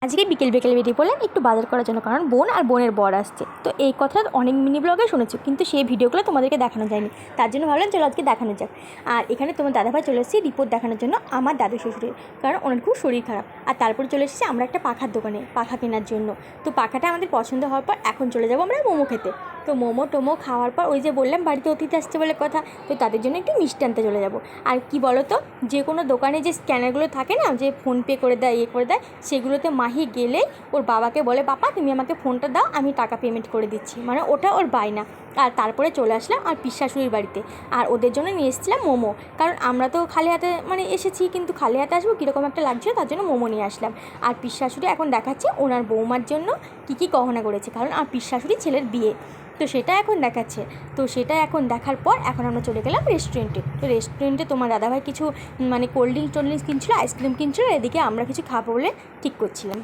আজকে বিকেল বেরিয়ে পড়লাম একটু বাজার করার জন্য, কারণ বোন আর বোনের বর আসছে। তো এই কথা অনেক মিনি ব্লগে শুনেছো, কিন্তু সেই ভিডিওগুলো তোমাদেরকে দেখানো যায়নি। তার জন্য ভাবলাম চলো আজকে দেখানো যাক। আর এখানে তোমার দাদাভাই চলে এসেছে রিপোর্ট দেখানোর জন্য আমার দাদু শ্বশুরের, কারণ ওনার খুব শরীর খারাপ। আর তারপরে চলে এসেছি আমরা একটা পাখার দোকানে পাখা কেনার জন্য। তো পাখাটা আমাদের পছন্দ হওয়ার পর এখন চলে যাবো আমরা মোমো খেতে। তো মোমো টোমো খাওয়ার পর ওই যে বললাম বাড়িতে অতিথি আসছে বলে কথা, তো তাদের জন্য একটু মিষ্টি আনতে চলে যাবো। আর কি বলো তো, যে কোনো দোকানে যে স্ক্যানারগুলো থাকে না, যে ফোনপে করে দেয় করে দেয়, সেগুলোতে মাহি গেলেই ওর বাবাকে বলে বাবা তুমি আমাকে ফোনটা দাও, আমি টাকা পেমেন্ট করে দিচ্ছি, মানে ওটা ওর বায়না। আর তারপরে চলে আসলাম আর পিসশাশুড়ির বাড়িতে, আর ওদের জন্য নিয়ে এসেছিলাম মোমো, কারণ আমরা তো খালি হাতে এসেছি, কিন্তু খালি হাতে আসবো কীরকম একটা লাগছিল, তার জন্য মোমো নিয়ে আসলাম। আর পিসশাশুড়ি এখন দেখাচ্ছে ওনার বৌমার জন্য কী গহনা করেছে, কারণ আর পিসশাশুড়ি ছেলের বিয়ে, তো সেটা এখন দেখাচ্ছে। তো সেটা এখন দেখার পর এখন আমরা চলে গেলাম রেস্টুরেন্টে। তো রেস্টুরেন্টে তোমার দাদাভাই কিছু কোল্ড ড্রিঙ্কস কিনছিলো, আইসক্রিম কিনছিলো, এদিকে আমরা কিছু খাবো বলে ঠিক করছিলাম।